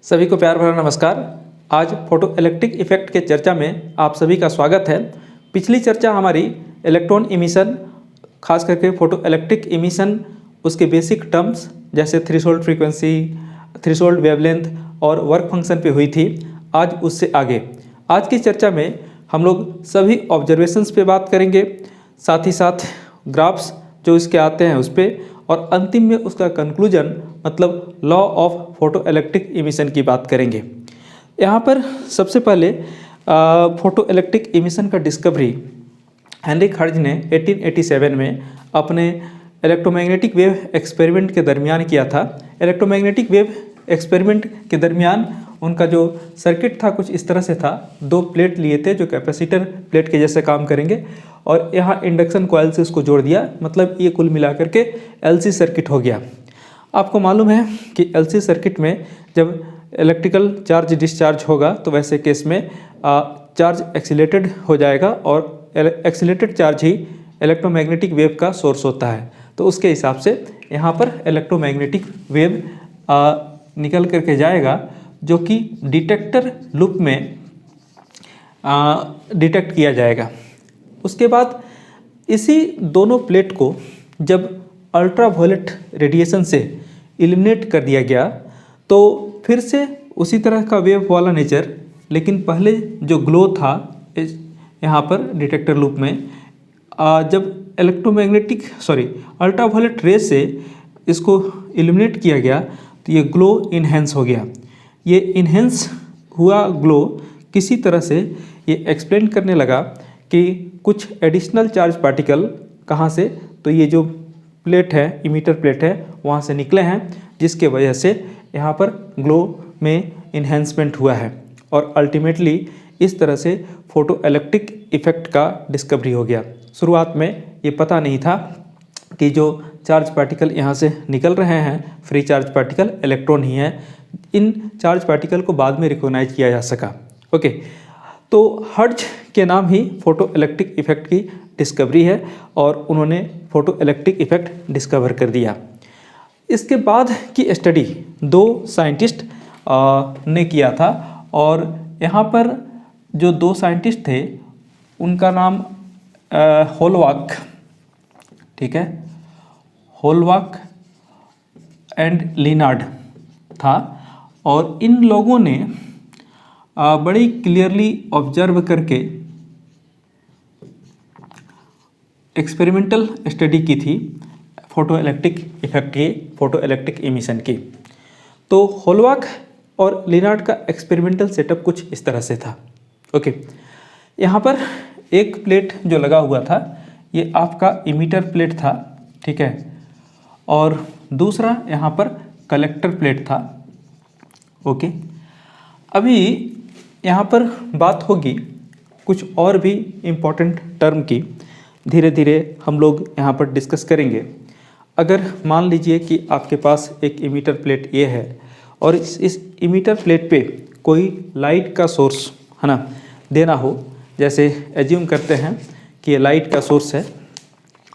सभी को प्यार भरा नमस्कार। आज फोटो इलेक्ट्रिक इफेक्ट के चर्चा में आप सभी का स्वागत है। पिछली चर्चा हमारी इलेक्ट्रॉन इमिशन, खास करके फोटो इलेक्ट्रिक इमिशन, उसके बेसिक टर्म्स जैसे थ्रेशोल्ड फ्रीक्वेंसी, थ्रेशोल्ड वेवलेंथ और वर्क फंक्शन पे हुई थी। आज उससे आगे आज की चर्चा में हम लोग सभी ऑब्जर्वेशंस पे बात करेंगे, साथ ही साथ ग्राफ्स जो इसके आते हैं उस पर, और अंतिम में उसका कंक्लूजन मतलब law of photo electric emission की बात करेंगे। यहाँ पर सबसे पहले फोटो इलेक्ट्रिक इमिशन का डिस्कवरी हेनरिक हर्ट्ज ने 1887 में अपने इलेक्ट्रोमैग्नेटिक वेव एक्सपेरिमेंट के दरमियान किया था। इलेक्ट्रोमैग्नेटिक वेव एक्सपेरिमेंट के दरमियान उनका जो सर्किट था कुछ इस तरह से था। दो प्लेट लिए थे जो कैपेसिटर प्लेट के जैसे काम करेंगे, और यहाँ इंडक्शन कॉइल से उसको जोड़ दिया, मतलब ये कुल मिलाकर के एलसी सर्किट हो गया। आपको मालूम है कि एलसी सर्किट में जब इलेक्ट्रिकल चार्ज डिस्चार्ज होगा तो वैसे केस में चार्ज एक्सीलेटेड हो जाएगा, और एक्सीलेटेड चार्ज ही इलेक्ट्रोमैग्नेटिक वेव का सोर्स होता है। तो उसके हिसाब से यहाँ पर इलेक्ट्रोमैग्नेटिक वेव निकल करके जाएगा, जो कि डिटेक्टर लूप में डिटेक्ट किया जाएगा। उसके बाद इसी दोनों प्लेट को जब अल्ट्रावायलेट रेडिएशन से इलिमिनेट कर दिया गया तो फिर से उसी तरह का वेव वाला नेचर, लेकिन पहले जो ग्लो था यहाँ पर डिटेक्टर लूप में, जब अल्ट्रावायलेट रे से इसको इलिमिनेट किया गया तो ये ग्लो इन्हेंस हो गया। ये इन्हेंस हुआ ग्लो किसी तरह से ये एक्सप्लेन करने लगा कि कुछ एडिशनल चार्ज पार्टिकल कहाँ से, तो ये जो प्लेट है, इमीटर प्लेट है, वहाँ से निकले हैं, जिसके वजह से यहाँ पर ग्लो में इन्हेंसमेंट हुआ है। और अल्टीमेटली इस तरह से फोटो इलेक्ट्रिक इफेक्ट का डिस्कवरी हो गया। शुरुआत में ये पता नहीं था कि जो चार्ज पार्टिकल यहाँ से निकल रहे हैं, फ्री चार्ज पार्टिकल, इलेक्ट्रॉन ही हैं। इन चार्ज पार्टिकल को बाद में रिकॉग्नाइज किया जा सका। ओके, तो हर्ट्ज के नाम ही फोटो इलेक्ट्रिक इफेक्ट की डिस्कवरी है, और उन्होंने फोटो इलेक्ट्रिक इफेक्ट डिस्कवर कर दिया। इसके बाद की स्टडी दो साइंटिस्ट ने किया था, और यहाँ पर जो दो साइंटिस्ट थे उनका नाम होलवाक, ठीक है, होलवाक एंड लिनार्ड था। और इन लोगों ने बड़ी क्लियरली ऑब्जर्व करके एक्सपेरिमेंटल स्टडी की थी फोटो इलेक्ट्रिक इफेक्ट की, फोटो इलेक्ट्रिक इमिशन की। तो होलवाक और लिनार्ड का एक्सपेरिमेंटल सेटअप कुछ इस तरह से था। ओके, यहाँ पर एक प्लेट जो लगा हुआ था ये आपका इमीटर प्लेट था, ठीक है, और दूसरा यहाँ पर कलेक्टर प्लेट था। ओके, अभी यहाँ पर बात होगी कुछ और भी इम्पोर्टेंट टर्म की, धीरे धीरे हम लोग यहाँ पर डिस्कस करेंगे। अगर मान लीजिए कि आपके पास एक इमीटर प्लेट ये है, और इस इमीटर प्लेट पे कोई लाइट का सोर्स है ना देना हो, जैसे एज्यूम करते हैं कि ये लाइट का सोर्स है,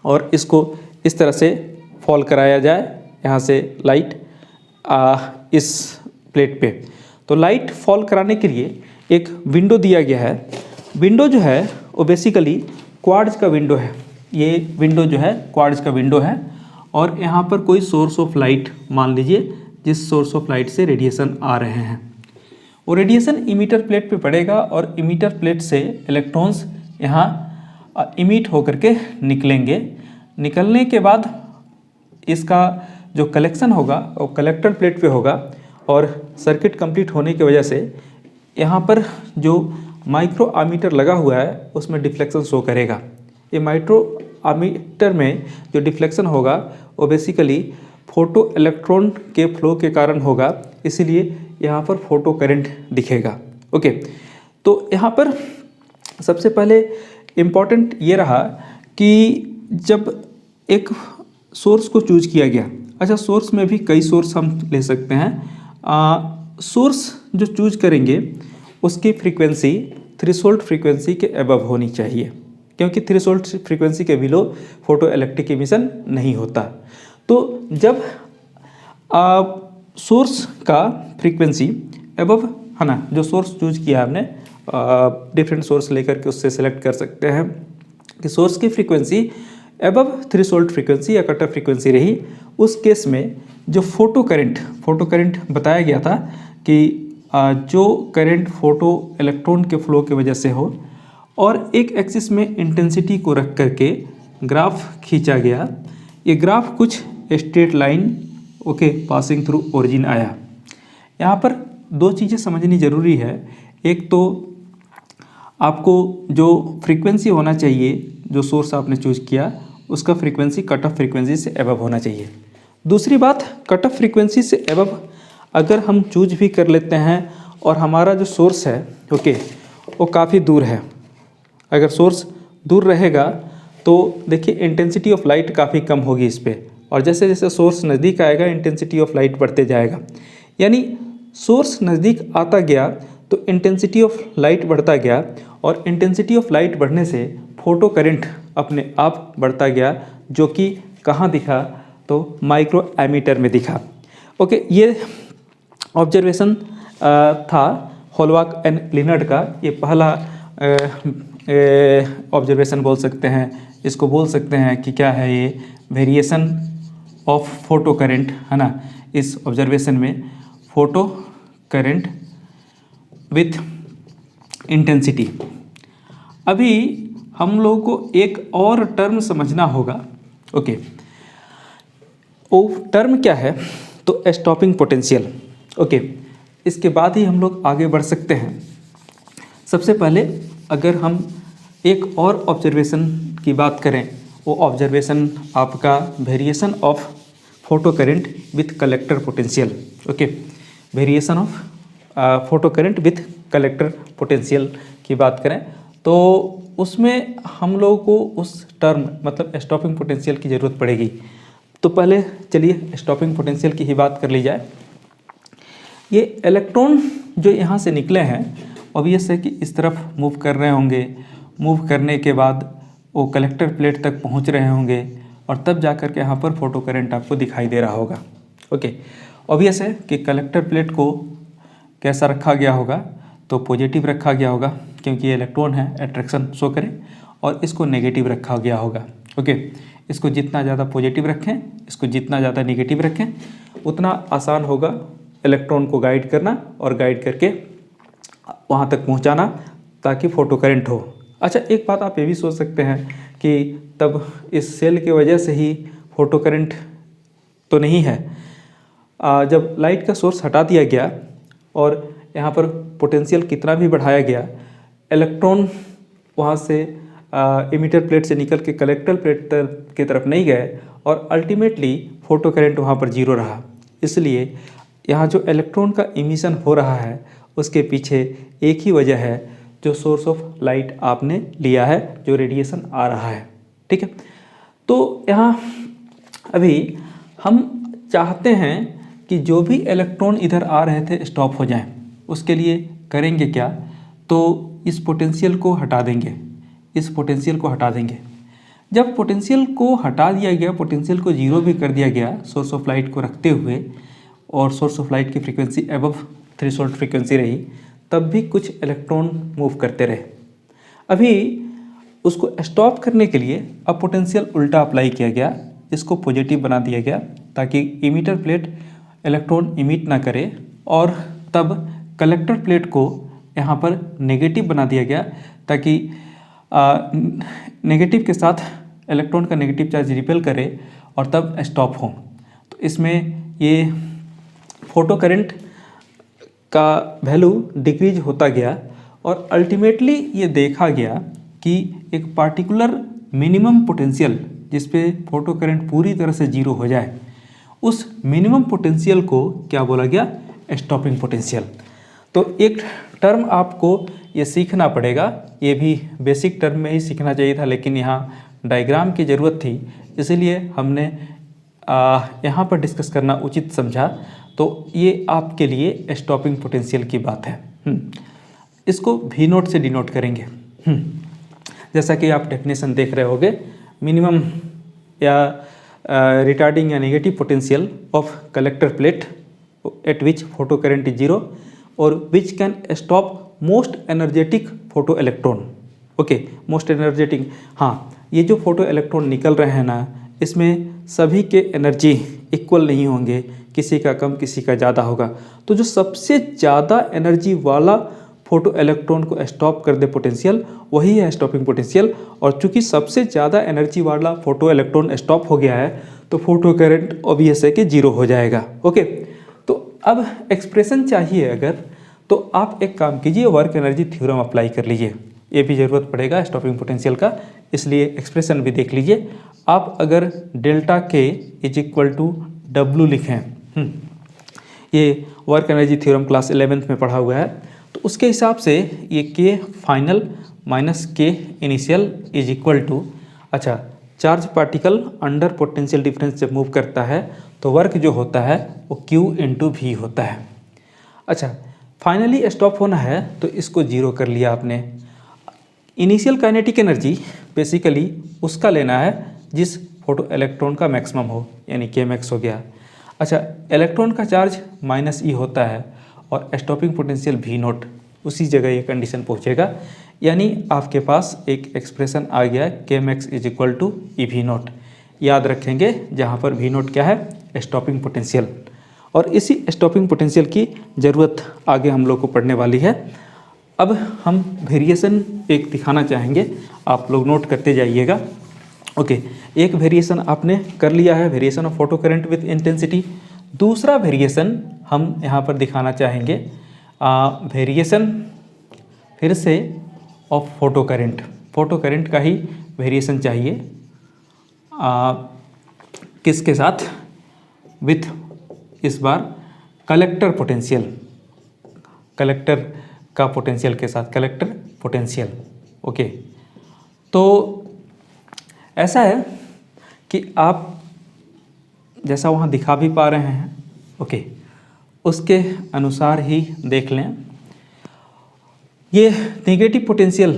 और इसको इस तरह से फॉल कराया जाए, यहाँ से लाइट इस प्लेट पे। तो लाइट फॉल कराने के लिए एक विंडो दिया गया है। विंडो जो है वो बेसिकली क्वार्ट्ज का विंडो है। ये विंडो जो है क्वार्ट्ज का विंडो है, और यहाँ पर कोई सोर्स ऑफ लाइट मान लीजिए, जिस सोर्स ऑफ लाइट से रेडिएशन आ रहे हैं, वो रेडिएशन इमीटर प्लेट पे पड़ेगा, और इमीटर प्लेट से इलेक्ट्रॉन्स यहाँ इमिट होकर के निकलेंगे। निकलने के बाद इसका जो कलेक्शन होगा वो कलेक्टर प्लेट पे होगा, और सर्किट कंप्लीट होने की वजह से यहाँ पर जो माइक्रो आमीटर लगा हुआ है उसमें डिफ्लेक्शन शो करेगा। ये माइक्रो आमीटर में जो डिफ्लेक्शन होगा वो बेसिकली फोटो इलेक्ट्रॉन के फ्लो के कारण होगा, इसीलिए यहाँ पर फोटो करंट दिखेगा। ओके, तो यहाँ पर सबसे पहले इम्पॉर्टेंट ये रहा कि जब एक सोर्स को चूज किया गया, अच्छा सोर्स में भी कई सोर्स हम ले सकते हैं। सोर्स जो चूज करेंगे उसकी फ्रीक्वेंसी थ्रेशोल्ड फ्रीक्वेंसी के अबव होनी चाहिए, क्योंकि थ्रेशोल्ड फ्रीक्वेंसी के बिलो फोटो इलेक्ट्रिक इमिशन नहीं होता। तो जब सोर्स का फ्रीक्वेंसी एबव, है ना, जो सोर्स चूज किया आपने, डिफरेंट सोर्स लेकर के उससे सेलेक्ट कर सकते हैं कि सोर्स की फ्रीक्वेंसी एबव थ्रेशोल्ड फ्रीक्वेंसी या कट ऑफ फ्रीक्वेंसी रही, उस केस में जो फोटो करंट बताया गया था कि जो करंट फोटो इलेक्ट्रॉन के फ्लो की वजह से हो और एक एक्सिस में इंटेंसिटी को रख करके ग्राफ खींचा गया। ये ग्राफ कुछ straight line okay passing through origin आया। यहाँ पर दो चीज़ें समझनी ज़रूरी है। एक तो आपको जो फ्रीक्वेंसी होना चाहिए, जो सोर्स आपने चूज किया उसका फ्रीक्वेंसी कट ऑफ फ्रीक्वेंसी से एबव होना चाहिए। दूसरी बात, कट ऑफ फ्रीक्वेंसी से एबव अगर हम चूज भी कर लेते हैं और हमारा जो सोर्स है ओके वो काफ़ी दूर है, अगर सोर्स दूर रहेगा तो देखिए इंटेंसिटी ऑफ लाइट काफ़ी कम होगी इस पर, और जैसे जैसे सोर्स नज़दीक आएगा इंटेंसिटी ऑफ लाइट बढ़ते जाएगा। यानी सोर्स नज़दीक आता गया तो इंटेंसिटी ऑफ लाइट बढ़ता गया, और इंटेंसिटी ऑफ लाइट बढ़ने से फोटो करंट अपने आप बढ़ता गया, जो कि कहाँ दिखा, तो माइक्रो एमीटर में दिखा। ओके, ये ऑब्जर्वेशन था हॉलबॅक एंड लिनार्ड का। ये पहला ऑब्जर्वेशन बोल सकते हैं, इसको बोल सकते हैं कि क्या है ये, वेरिएशन ऑफ फोटो करंट, है ना। इस ऑब्जर्वेशन में फोटो करंट विथ इंटेंसिटी। अभी हम लोगों को एक और टर्म समझना होगा। ओके, वो टर्म क्या है, तो स्टॉपिंग पोटेंशियल। ओके, इसके बाद ही हम लोग आगे बढ़ सकते हैं। सबसे पहले अगर हम एक और ऑब्जर्वेशन की बात करें, वो ऑब्जर्वेशन आपका variation of photo current with collector potential. Okay, variation of photo current with collector potential की बात करें तो उसमें हम लोगों को उस टर्म मतलब स्टॉपिंग पोटेंशियल की ज़रूरत पड़ेगी। तो पहले चलिए स्टॉपिंग पोटेंशियल की ही बात कर ली जाए। ये इलेक्ट्रॉन जो यहाँ से निकले हैं, ऑब्वियस है कि इस तरफ मूव कर रहे होंगे, मूव करने के बाद वो कलेक्टर प्लेट तक पहुँच रहे होंगे, और तब जाकर के यहाँ पर फोटो करंट आपको दिखाई दे रहा होगा। ओके, ऑब्वियस है कि कलेक्टर प्लेट को कैसा रखा गया होगा, तो पॉजिटिव रखा गया होगा, क्योंकि ये इलेक्ट्रॉन है अट्रैक्शन शो करे, और इसको नेगेटिव रखा गया होगा। ओके, इसको जितना ज़्यादा पॉजिटिव रखें, इसको जितना ज़्यादा नेगेटिव रखें, उतना आसान होगा इलेक्ट्रॉन को गाइड करना और गाइड करके वहाँ तक पहुँचाना ताकि फोटो करंट हो। अच्छा, एक बात आप ये भी सोच सकते हैं कि तब इस सेल की वजह से ही फोटो करंट तो नहीं है। जब लाइट का सोर्स हटा दिया गया और यहाँ पर पोटेंशियल कितना भी बढ़ाया गया, इलेक्ट्रॉन वहाँ से इमिटर प्लेट से निकल के कलेक्टर प्लेट की तरफ नहीं गए, और अल्टीमेटली फोटो करंट वहाँ पर जीरो रहा। इसलिए यहाँ जो इलेक्ट्रॉन का इमिशन हो रहा है उसके पीछे एक ही वजह है, जो सोर्स ऑफ लाइट आपने लिया है, जो रेडिएशन आ रहा है। ठीक है, तो यहाँ अभी हम चाहते हैं कि जो भी इलेक्ट्रॉन इधर आ रहे थे स्टॉप हो जाएं। उसके लिए करेंगे क्या, तो इस पोटेंशियल को हटा देंगे, इस पोटेंशियल को हटा देंगे। जब पोटेंशियल को हटा दिया गया, पोटेंशियल को जीरो भी कर दिया गया सोर्स ऑफ लाइट को रखते हुए, और सोर्स ऑफ लाइट की फ्रीक्वेंसी एबव थ्रेशोल्ड फ्रीक्वेंसी रही, तब भी कुछ इलेक्ट्रॉन मूव करते रहे। अभी उसको स्टॉप करने के लिए अब पोटेंशियल उल्टा अप्लाई किया गया, इसको पॉजिटिव बना दिया गया ताकि इमिटर प्लेट इलेक्ट्रॉन इमिट ना करे, और तब कलेक्टर प्लेट को यहाँ पर नेगेटिव बना दिया गया ताकि नेगेटिव के साथ इलेक्ट्रॉन का नेगेटिव चार्ज रिपेल करे और तब स्टॉप हो। तो इसमें ये फोटो करंट का वैल्यू डिक्रीज होता गया, और अल्टीमेटली ये देखा गया कि एक पार्टिकुलर मिनिमम पोटेंशियल जिस पे फोटो करंट पूरी तरह से जीरो हो जाए, उस मिनिमम पोटेंशियल को क्या बोला गया, स्टॉपिंग पोटेंशियल। तो एक टर्म आपको ये सीखना पड़ेगा, ये भी बेसिक टर्म में ही सीखना चाहिए था, लेकिन यहाँ डायग्राम की ज़रूरत थी, इसलिए हमने यहाँ पर डिस्कस करना उचित समझा। तो ये आपके लिए स्टॉपिंग पोटेंशियल की बात है। इसको वी नोट से डिनोट करेंगे। जैसा कि आप डेफिनेशन देख रहे होगे, मिनिमम या रिटार्डिंग या negative potential of collector plate at which photo current is zero, और which can stop most energetic photo electron. Okay, most energetic, हाँ, ये जो फोटो इलेक्ट्रॉन निकल रहे हैं ना, इसमें सभी के एनर्जी इक्वल नहीं होंगे, किसी का कम किसी का ज़्यादा होगा। तो जो सबसे ज़्यादा एनर्जी वाला फोटो इलेक्ट्रॉन को स्टॉप कर दे पोटेंशियल, वही है स्टॉपिंग पोटेंशियल। और चूंकि सबसे ज़्यादा एनर्जी वाला फोटो इलेक्ट्रॉन स्टॉप हो गया है तो फोटो करंट ऑब्वियस है कि जीरो हो जाएगा। ओके, तो अब एक्सप्रेशन चाहिए अगर, तो आप एक काम कीजिए, वर्क एनर्जी थ्योरम अप्लाई कर लीजिए, ये भी ज़रूरत पड़ेगा स्टॉपिंग पोटेंशियल का, इसलिए एक्सप्रेशन भी देख लीजिए। आप अगर डेल्टा के इज इक्वल टू डब्लू लिखें, ये work energy theorem class 11th में पढ़ा हुआ है, तो उसके हिसाब से ये के फाइनल माइनस के इनिशियल इज इक्वल टू, अच्छा, charge particle under potential difference जब मूव करता है तो वर्क जो होता है वो Q इंटू वी होता है। अच्छा, फाइनली स्टॉप होना है तो इसको जीरो कर लिया आपने। इनिशियल काइनेटिक एनर्जी बेसिकली उसका लेना है जिस फोटो इलेक्ट्रॉन का मैक्सिमम हो, यानी के मैक्स हो गया। अच्छा, इलेक्ट्रॉन का चार्ज माइनस ई होता है और स्टॉपिंग पोटेंशियल वी नॉट, उसी जगह ये कंडीशन पहुँचेगा, यानी आपके पास एक एक्सप्रेशन आ गया के max is equal to e V naught. याद रखेंगे जहाँ पर वी नॉट क्या है, स्टॉपिंग पोटेंशियल, और इसी स्टॉपिंग पोटेंशियल की ज़रूरत आगे हम लोग को पड़ने वाली है। अब हम वेरिएशन एक दिखाना चाहेंगे, आप लोग नोट करते जाइएगा। ओके, एक वेरिएशन आपने कर लिया है, variation of photo current with intensity. दूसरा वेरिएशन हम यहाँ पर दिखाना चाहेंगे, वेरिएशन फिर से of photo current, photo current का ही वेरिएशन चाहिए, किसके साथ, विथ इस बार कलेक्टर पोटेंशियल, कलेक्टर का पोटेंशियल के साथ, कलेक्टर पोटेंशियल। ओके, तो ऐसा है कि आप जैसा वहाँ दिखा भी पा रहे हैं, ओके, उसके अनुसार ही देख लें। ये negative potential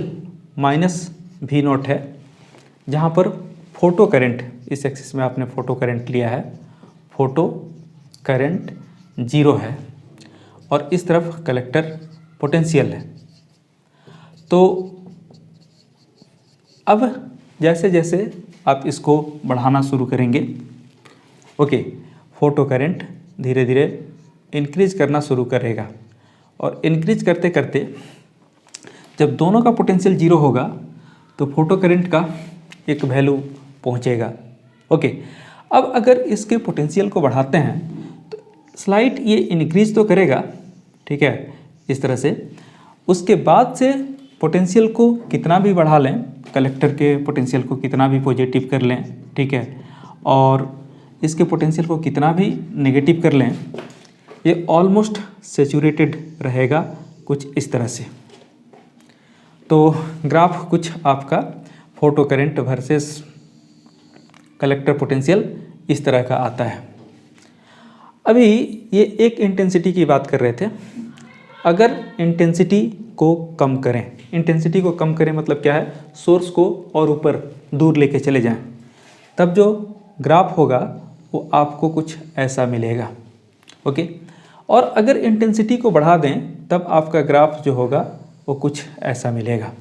minus V naught है, जहाँ पर फोटो करंट, इस एक्सिस में आपने फोटो करंट लिया है, फोटो करंट जीरो है, और इस तरफ कलेक्टर पोटेंशियल है। तो अब जैसे जैसे आप इसको बढ़ाना शुरू करेंगे, ओके, फोटो करंट धीरे धीरे इंक्रीज करना शुरू करेगा, और इंक्रीज करते करते जब दोनों का पोटेंशियल जीरो होगा तो फोटो करंट का एक वैल्यू पहुंचेगा। ओके, अब अगर इसके पोटेंशियल को बढ़ाते हैं तो स्लाइट ये इंक्रीज तो करेगा, ठीक है, इस तरह से। उसके बाद से पोटेंशियल को कितना भी बढ़ा लें, कलेक्टर के पोटेंशियल को कितना भी पॉजिटिव कर लें, ठीक है, और इसके पोटेंशियल को कितना भी नेगेटिव कर लें, ये ऑलमोस्ट सैचुरेटेड रहेगा कुछ इस तरह से। तो ग्राफ कुछ आपका photo current versus collector potential इस तरह का आता है। अभी ये एक इंटेंसिटी की बात कर रहे थे, अगर इंटेंसिटी को कम करें, इंटेंसिटी को कम करें मतलब क्या है, सोर्स को और ऊपर दूर लेके चले जाएं, तब जो ग्राफ होगा वो आपको कुछ ऐसा मिलेगा। ओके, और अगर इंटेंसिटी को बढ़ा दें तब आपका ग्राफ जो होगा वो कुछ ऐसा मिलेगा।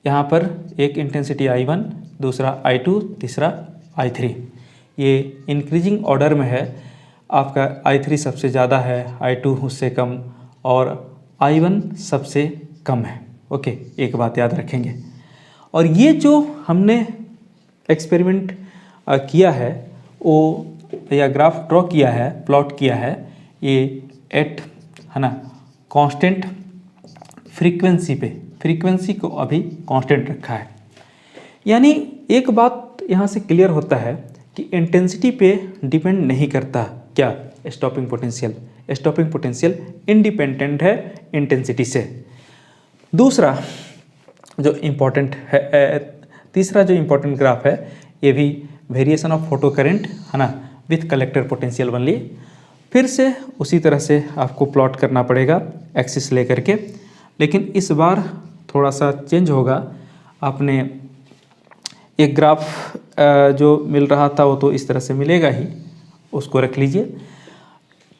यहाँ पर एक इंटेंसिटी I1, दूसरा I2, तीसरा I3, ये इंक्रीजिंग ऑर्डर में है। आपका I3 सबसे ज़्यादा है, I2 उससे कम, और I1 सबसे कम है। ओके, एक बात याद रखेंगे। और ये जो हमने एक्सपेरिमेंट किया है, वो या ग्राफ ड्रॉ किया है, प्लॉट किया है, ये एट, है ना, कांस्टेंट फ्रीक्वेंसी पे, फ्रीक्वेंसी को अभी कांस्टेंट रखा है। यानी एक बात यहाँ से क्लियर होता है कि इंटेंसिटी पे डिपेंड नहीं करता क्या, stopping potential. Stopping potential independent है इंटेंसिटी से। दूसरा जो इम्पोर्टेंट है, तीसरा जो इम्पोर्टेंट ग्राफ है, ये भी वेरिएशन ऑफ फोटो करंट, है ना, विथ कलेक्टर पोटेंशियल ओनली। फिर से उसी तरह से आपको प्लॉट करना पड़ेगा एक्सिस लेकर के, लेकिन इस बार थोड़ा सा चेंज होगा। आपने एक ग्राफ जो मिल रहा था वो तो इस तरह से मिलेगा ही, उसको रख लीजिए।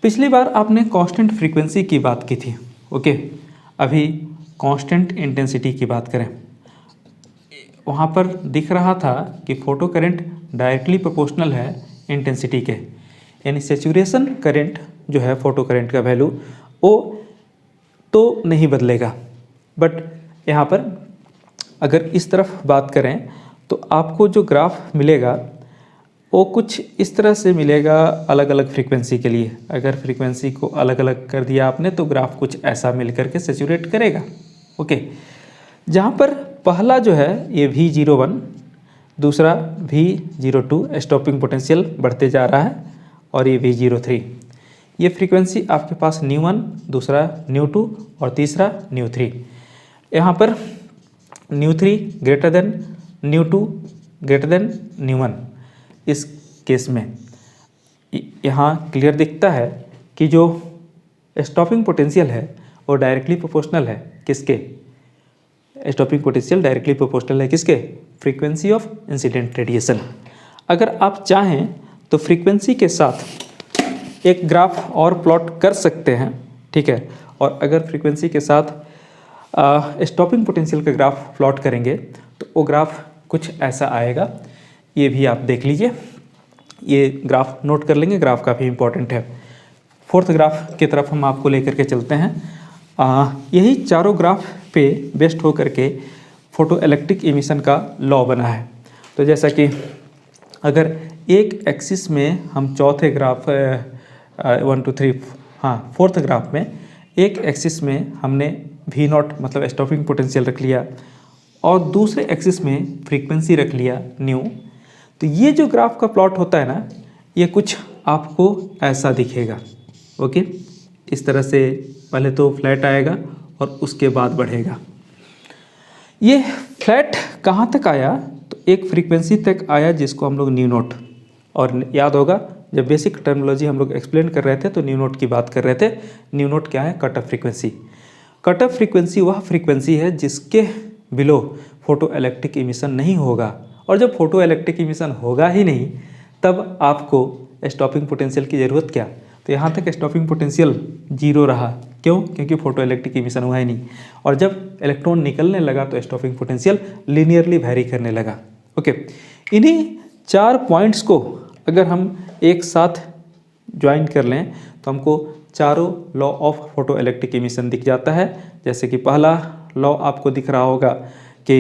पिछली बार आपने कांस्टेंट फ्रीक्वेंसी की बात की थी, ओके, अभी कांस्टेंट इंटेंसिटी की बात करें, वहाँ पर दिख रहा था कि फोटो करंट डायरेक्टली प्रोपोर्शनल है इंटेंसिटी के, यानी सेचुरेशन करंट जो है फोटो करंट का वैल्यू वो तो नहीं बदलेगा। बट यहाँ पर अगर इस तरफ बात करें तो आपको जो ग्राफ मिलेगा वो कुछ इस तरह से मिलेगा अलग अलग फ्रीक्वेंसी के लिए। अगर फ्रीक्वेंसी को अलग अलग कर दिया आपने तो ग्राफ कुछ ऐसा मिल करके सेचुरेट करेगा। ओके, जहाँ पर पहला जो है ये V01, दूसरा V02 स्टॉपिंग पोटेंशियल बढ़ते जा रहा है, और ये V03, ये फ्रीक्वेंसी आपके पास न्यू1, दूसरा न्यू2 और तीसरा न्यू3। यहाँ पर न्यू3 ग्रेटर देन न्यू2 ग्रेटर देन न्यू1। इस केस में यहाँ क्लियर दिखता है कि जो स्टॉपिंग पोटेंशियल है वो डायरेक्टली प्रोपोर्शनल है किसके, स्टॉपिंग पोटेंशियल डायरेक्टली प्रोपोर्शनल है किसके, फ्रीक्वेंसी ऑफ इंसिडेंट रेडिएशन। अगर आप चाहें तो फ्रीक्वेंसी के साथ एक ग्राफ और प्लॉट कर सकते हैं, ठीक है। और अगर फ्रीक्वेंसी के साथ स्टॉपिंग पोटेंशियल का ग्राफ प्लॉट करेंगे तो वो ग्राफ कुछ ऐसा आएगा। ये भी आप देख लीजिए, ये ग्राफ नोट कर लेंगे, ग्राफ काफ़ी इंपॉर्टेंट है। फोर्थ ग्राफ की तरफ हम आपको लेकर के चलते हैं। यही चारों ग्राफ पे बेस्ड होकर के फोटो इलेक्ट्रिक इमिशन का लॉ बना है। तो जैसा कि अगर एक एक्सिस में हम चौथे ग्राफ 1 2 3 फोर्थ ग्राफ में एक एक्सिस में हमने V0 मतलब स्टॉपिंग पोटेंशियल रख लिया और दूसरे एक्सिस में फ्रीक्वेंसी रख लिया न्यू, तो ये जो ग्राफ का प्लॉट होता है ना, ये कुछ आपको ऐसा दिखेगा। ओके, इस तरह से पहले तो फ्लैट आएगा और उसके बाद बढ़ेगा। ये फ्लैट कहाँ तक आया, तो एक फ्रीक्वेंसी तक आया जिसको हम लोग न्यू नोट, और याद होगा जब बेसिक टर्मिनोलॉजी हम लोग एक्सप्लेन कर रहे थे तो न्यू नोट की बात कर रहे थे। न्यू नोट क्या है, cut off frequency. Cut off frequency वह फ्रीक्वेंसी है जिसके बिलो फोटो इलेक्ट्रिक इमिशन नहीं होगा, और जब फोटो इलेक्ट्रिक इमिशन होगा ही नहीं तब आपको स्टॉपिंग पोटेंशियल की ज़रूरत क्या। तो यहाँ तक स्टॉपिंग पोटेंशियल जीरो रहा, क्यों, क्योंकि फोटो इलेक्ट्रिक इमिशन हुआ ही नहीं। और जब इलेक्ट्रॉन निकलने लगा तो स्टॉपिंग पोटेंशियल लीनियरली वैरी करने लगा। ओके, इन्हीं 4 पॉइंट्स को अगर हम एक साथ ज्वाइन कर लें तो हमको चारों law of photo electric emission दिख जाता है। जैसे कि पहला लॉ आपको दिख रहा होगा कि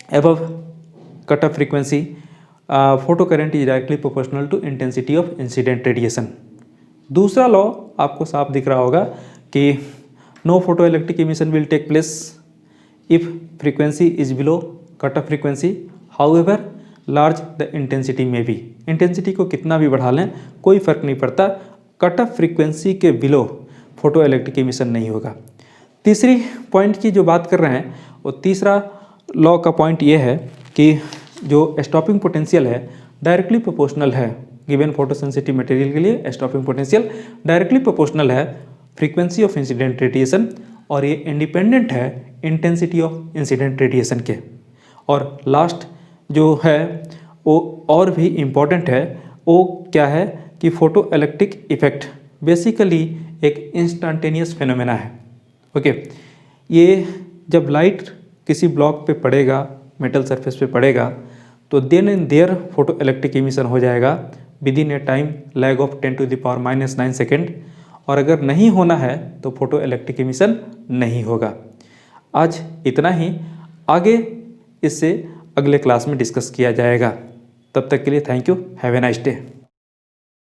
above cut off frequency photo current is directly proportional to intensity of incident radiation. दूसरा लॉ आपको साफ दिख रहा होगा कि no photo electric emission will take place if frequency is below cut off frequency, however large the intensity में भी। Intensity को कितना भी बढ़ा लें कोई फर्क नहीं पड़ता, कट ऑफ फ्रीक्वेंसी के बिलो फोटो इलेक्ट्रिक इमिशन नहीं होगा। तीसरी पॉइंट की जो बात कर रहे हैं वो तीसरा लॉ का पॉइंट ये है कि जो स्टॉपिंग पोटेंशियल है डायरेक्टली प्रोपोर्शनल है गिवन फोटो सेंसिटिव मटेरियल के लिए। स्टॉपिंग पोटेंशियल डायरेक्टली प्रोपोर्शनल है फ्रीक्वेंसी ऑफ इंसिडेंट रेडिएशन, और ये इंडिपेंडेंट है इंटेंसिटी ऑफ इंसिडेंट रेडिएशन के। और लास्ट जो है वो और भी इम्पॉर्टेंट है, वो क्या है कि फोटो इलेक्ट्रिक इफेक्ट बेसिकली एक इंस्टेंटेनियस फिनोमेना है। ओके, ये जब लाइट किसी ब्लॉक पे पड़ेगा, मेटल सरफेस पे पड़ेगा, तो then and there photo electric emission हो जाएगा within a time lag of 10⁻⁹ second. और अगर नहीं होना है तो फोटो इलेक्ट्रिक इमिशन नहीं होगा। आज इतना ही, आगे इससे अगले क्लास में डिस्कस किया जाएगा। तब तक के लिए thank you, have a nice day.